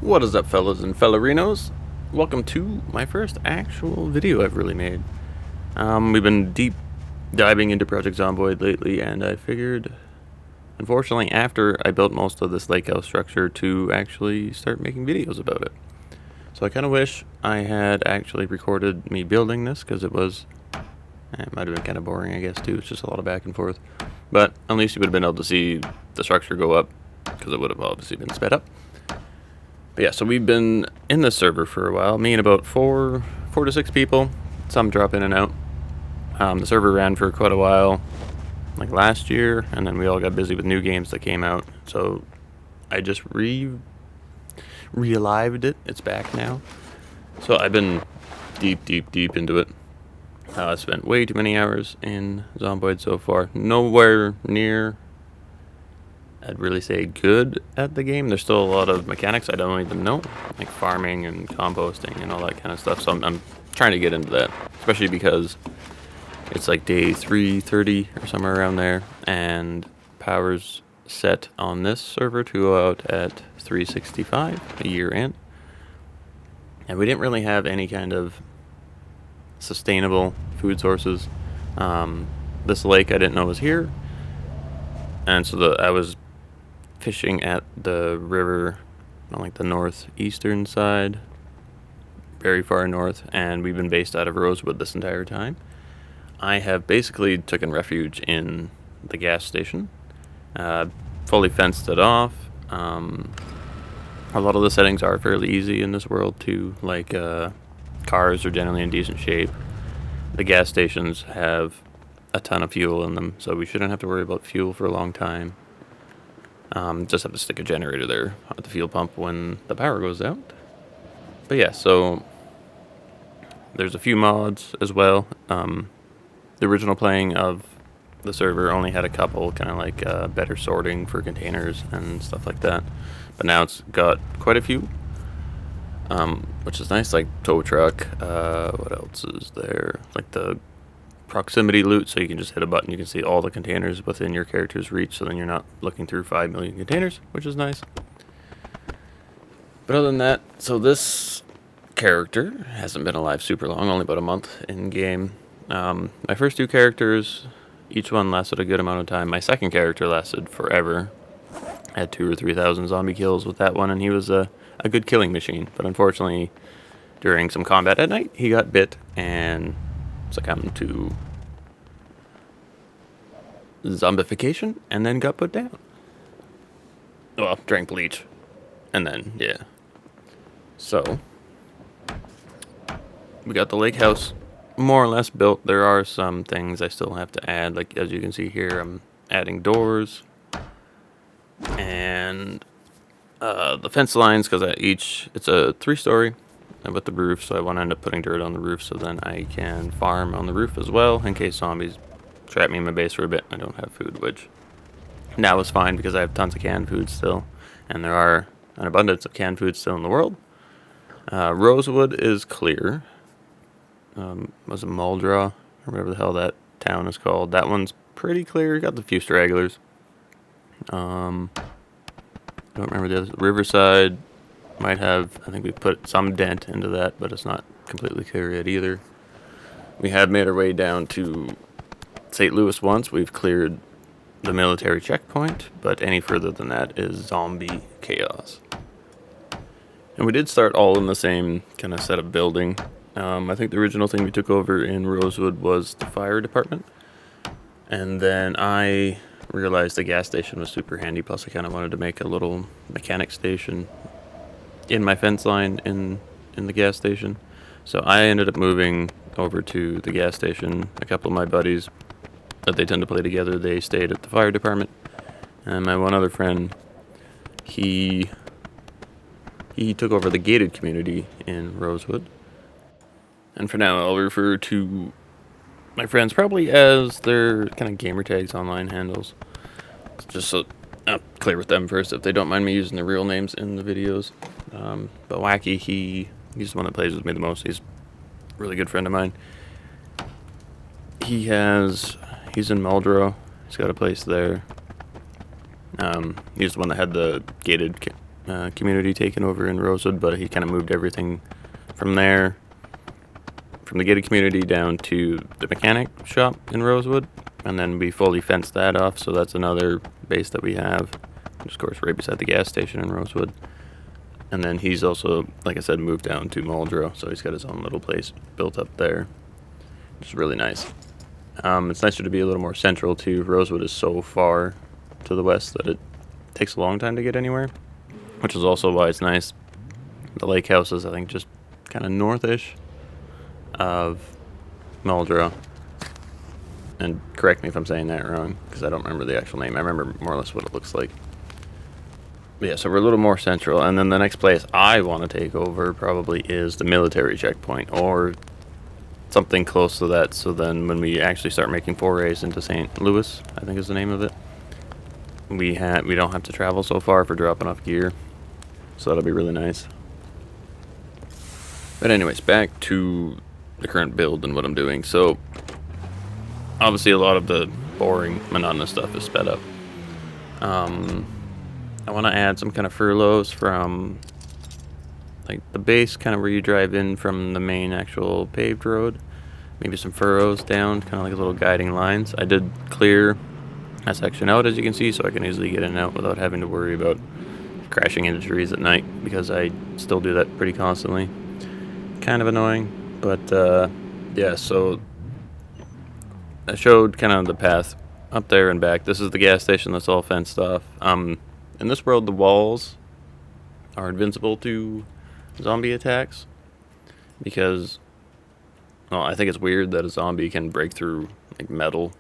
What is up, fellas and fellerinos? Welcome to my first actual video I've really made. We've been deep diving into Project Zomboid lately, and I figured, unfortunately, after I built most of this lake house structure, to actually start making videos about it. So I kind of wish I had actually recorded me building this, because it might have been kind of boring, I guess, too. It's just a lot of back and forth. But at least you would have been able to see the structure go up, because it would have obviously been sped up. But yeah, so we've been in this server for a while, me and about four to six people. Some drop in and out. The server ran for quite a while, like last year, and then we all got busy with new games that came out. So I just re-alived it. It's back now. So I've been deep into it. I spent way too many hours in Zomboid so far. Nowhere near, I'd really say, good at the game. There's still a lot of mechanics I don't even know, like farming and composting and all that kind of stuff. So I'm trying to get into that, especially because it's like day 330 or somewhere around there, and power's set on this server to go out at 365 a year in. And we didn't really have any kind of sustainable food sources. This lake I didn't know was here, and so I was fishing at the river on like the northeastern side, very far north, and we've been based out of Rosewood this entire time. I have basically taken refuge in the gas station, fully fenced it off. A lot of the settings are fairly easy in this world too, like cars are generally in decent shape. The gas stations have a ton of fuel in them, so we shouldn't have to worry about fuel for a long time. Just have to stick a generator there at the fuel pump when the power goes out. But yeah, so there's a few mods as well. The original playing of the server only had a couple, kind of like better sorting for containers and stuff like that. But now it's got quite a few, which is nice, like tow truck. What else is there? Like the proximity loot, so you can just hit a button, you can see all the containers within your character's reach, so then you're not looking through 5 million containers, which is nice. But other than that, so this character hasn't been alive super long, only about a month in game. My first two characters, each one lasted a good amount of time. My second character lasted forever. I had 2,000 or 3,000 zombie kills with that one, and he was a good killing machine. But unfortunately, during some combat at night, he got bit and succumbed to zombification and then got put down. Well, drank bleach. And then, yeah. So, we got the lake house more or less built. There are some things I still have to add. Like, as you can see here, I'm adding doors. And the fence lines, because it's a 3-story. With the roof, so I want to end up putting dirt on the roof so then I can farm on the roof as well in case zombies trap me in my base for a bit and I don't have food, which now is fine because I have tons of canned food still, and there are an abundance of canned food still in the world. Rosewood is clear. Was it Muldraw, or whatever the hell that town is called? That one's pretty clear. Got the few stragglers. Don't remember the other. Riverside might have, I think we put some dent into that, but it's not completely clear yet either. We have made our way down to St. Louis once. We've cleared the military checkpoint, but any further than that is zombie chaos. And we did start all in the same kind of set of building. I think the original thing we took over in Rosewood was the fire department. And then I realized the gas station was super handy, plus I kind of wanted to make a little mechanic station in my fence line in the gas station. So I ended up moving over to the gas station. A couple of my buddies that they tend to play together, they stayed at the fire department. And my one other friend, he took over the gated community in Rosewood. And for now, I'll refer to my friends probably as their kind of gamer tags, online handles. Just so I'm clear with them first, if they don't mind me using their real names in the videos. But Wacky, he's the one that plays with me the most. He's a really good friend of mine. He's in Muldrow. He's got a place there. He's the one that had the gated community taken over in Rosewood, but he kind of moved everything from there, from the gated community down to the mechanic shop in Rosewood, and then we fully fenced that off, so that's another base that we have, which of course right beside the gas station in Rosewood. And then he's also, like I said, moved down to Muldrow, so he's got his own little place built up there, which is really nice. It's nicer to be a little more central too. Rosewood is so far to the west that it takes a long time to get anywhere, which is also why it's nice. The lake house is, I think, just kind of northish of Muldrow. And correct me if I'm saying that wrong, because I don't remember the actual name. I remember more or less what it looks like. But yeah, so we're a little more central. And then the next place I want to take over probably is the military checkpoint, or something close to that, so then when we actually start making forays into St. Louis, I think is the name of it, we don't have to travel so far for dropping off gear, so that'll be really nice. But anyways, back to the current build and what I'm doing. So obviously a lot of the boring, monotonous stuff is sped up. I want to add some kind of furloughs from like the base, kind of where you drive in from the main actual paved road. Maybe some furrows down, kind of like little guiding lines. I did clear that section out, as you can see, so I can easily get in and out without having to worry about crashing into trees at night, because I still do that pretty constantly. Kind of annoying, but yeah, so I showed kind of the path up there and back. This is the gas station that's all fenced off. In this world, the walls are invincible to zombie attacks, because, well, I think it's weird that a zombie can break through like metal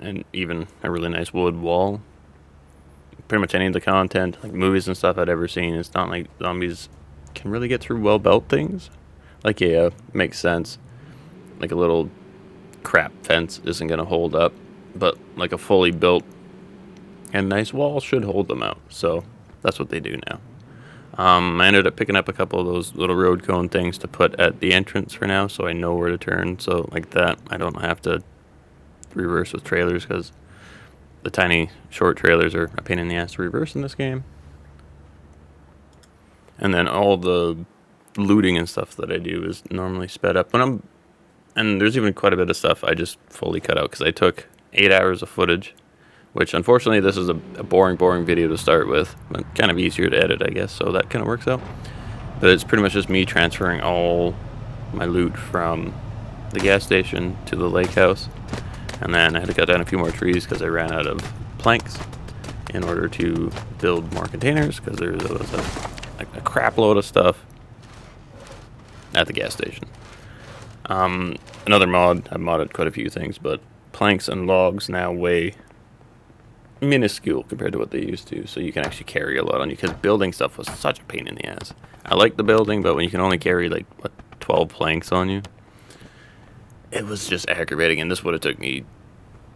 and even a really nice wood wall. Pretty much any of the content, like movies and stuff I'd ever seen, it's not like zombies can really get through well-built things. Like, yeah, makes sense. Like a little crap fence isn't going to hold up, but like a fully built and nice wall should hold them out. So that's what they do now. I ended up picking up a couple of those little road cone things to put at the entrance for now, so I know where to turn. So like that, I don't have to reverse with trailers, because the tiny short trailers are a pain in the ass to reverse in this game. And then all the looting and stuff that I do is normally sped up. And there's even quite a bit of stuff I just fully cut out, because I took 8 hours of footage, which unfortunately this is a boring video to start with, but kind of easier to edit, I guess, so that kind of works out. But it's pretty much just me transferring all my loot from the gas station to the lake house, and then I had to cut down a few more trees because I ran out of planks in order to build more containers, because there was a crap load of stuff at the gas station. Another mod, I've modded quite a few things, but planks and logs now weigh minuscule compared to what they used to, so you can actually carry a lot on you, because building stuff was such a pain in the ass. I like the building, but when you can only carry like 12 planks on you, it was just aggravating. And this would have took me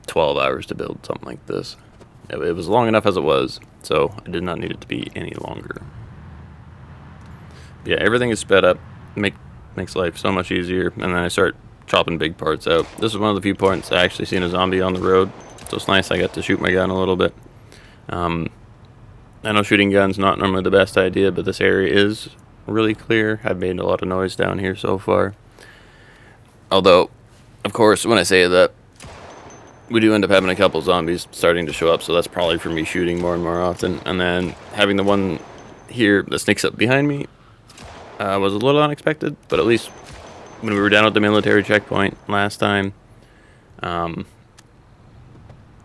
12 hours to build something like this. It was long enough as it was, so I did not need it to be any longer. Yeah, everything is sped up, makes life so much easier. And then I start chopping big parts out. This is one of the few points I actually seen a zombie on the road, so it's nice I got to shoot my gun a little bit. I know shooting guns not normally the best idea, but this area is really clear. I've made a lot of noise down here so far. Although, of course, when I say that, we do end up having a couple zombies starting to show up, so that's probably for me shooting more and more often. And then having the one here that sneaks up behind me was a little unexpected, but at least when we were down at the military checkpoint last time,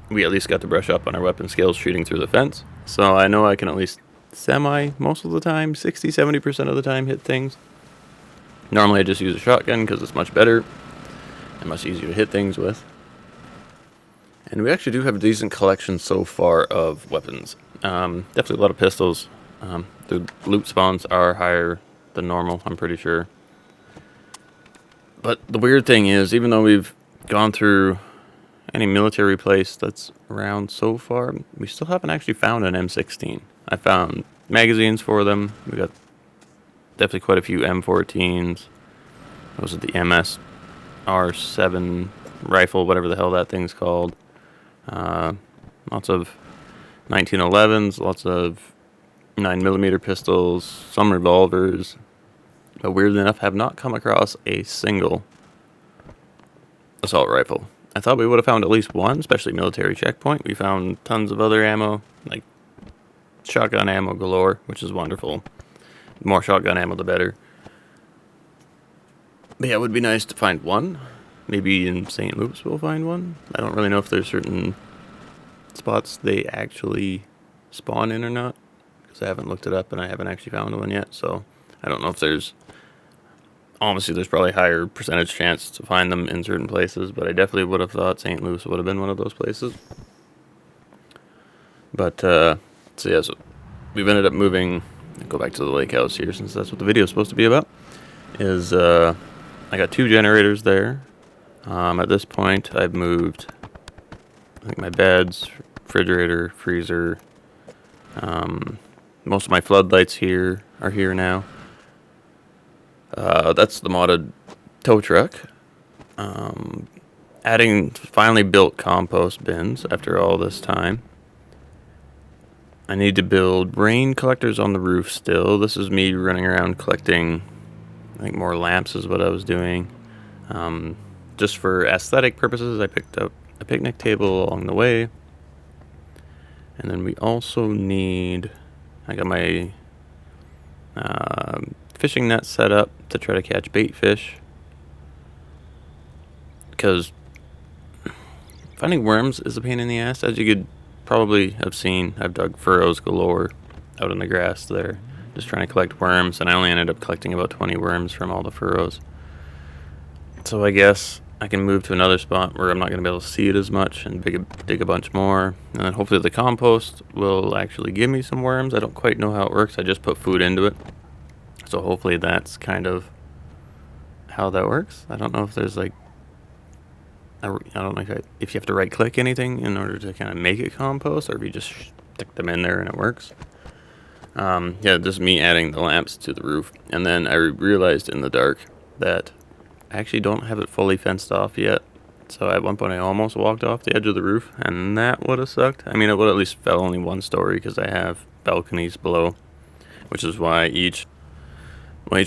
we at least got to brush up on our weapon skills shooting through the fence. So I know I can at least most of the time, 60-70% of the time, hit things. Normally I just use a shotgun because it's much better and much easier to hit things with. And we actually do have a decent collection so far of weapons. Definitely a lot of pistols. The loot spawns are higher than normal, I'm pretty sure. But the weird thing is, even though we've gone through any military place that's around so far, we still haven't actually found an M16. I found magazines for them. We got definitely quite a few M14s. Those are the MSR7 rifle, whatever the hell that thing's called. Lots of 1911s, lots of 9mm pistols, some revolvers, but weirdly enough, have not come across a single assault rifle. I thought we would have found at least one, especially military checkpoint. We found tons of other ammo, like shotgun ammo galore, which is wonderful. The more shotgun ammo, the better. But yeah, it would be nice to find one. Maybe in St. Louis we'll find one. I don't really know if there's certain spots they actually spawn in or not, because I haven't looked it up and I haven't actually found one yet. So I don't know if there's... Honestly, there's probably a higher percentage chance to find them in certain places, but I definitely would have thought St. Louis would have been one of those places. But, so yeah, so we've ended up moving... Go back to the lake house here, since that's what the video is supposed to be about. I got 2 generators there. At this point, I've moved, I think, my beds, refrigerator, freezer. Most of my floodlights here are here now. That's the modded tow truck. Adding finally built compost bins after all this time. I need to build rain collectors on the roof still. This is me running around collecting, I think, more lamps is what I was doing. Just for aesthetic purposes, I picked up a picnic table along the way. And then we also need... I got my fishing net set up to try to catch bait fish. Because finding worms is a pain in the ass. As you could probably have seen, I've dug furrows galore out in the grass there, just trying to collect worms, and I only ended up collecting about 20 worms from all the furrows. So I guess I can move to another spot where I'm not going to be able to see it as much and dig a bunch more. And then hopefully the compost will actually give me some worms. I don't quite know how it works. I just put food into it. So hopefully that's kind of how that works. I don't know if there's like... I don't know if you have to right-click anything in order to kind of make it compost, or if you just stick them in there and it works. Yeah, just me adding the lamps to the roof. And then I realized in the dark that I actually don't have it fully fenced off yet. So at one point I almost walked off the edge of the roof, and that would have sucked. I mean, it would at least fell only one story because I have balconies below, which is why each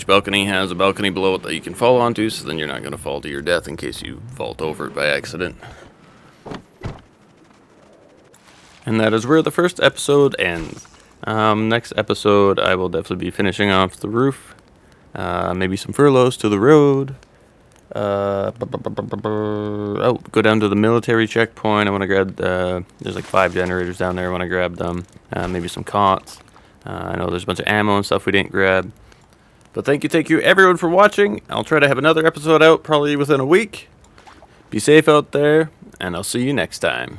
balcony has a balcony below it that you can fall onto, so then you're not going to fall to your death in case you vault over it by accident. And that is where the first episode ends. Next episode, I will definitely be finishing off the roof. Maybe some furloughs to the road. Go down to the military checkpoint. I want to grab, there's like 5 generators down there. I want to grab them. Maybe some cots. I know there's a bunch of ammo and stuff we didn't grab. But thank you everyone for watching. I'll try to have another episode out probably within a week. Be safe out there, and I'll see you next time.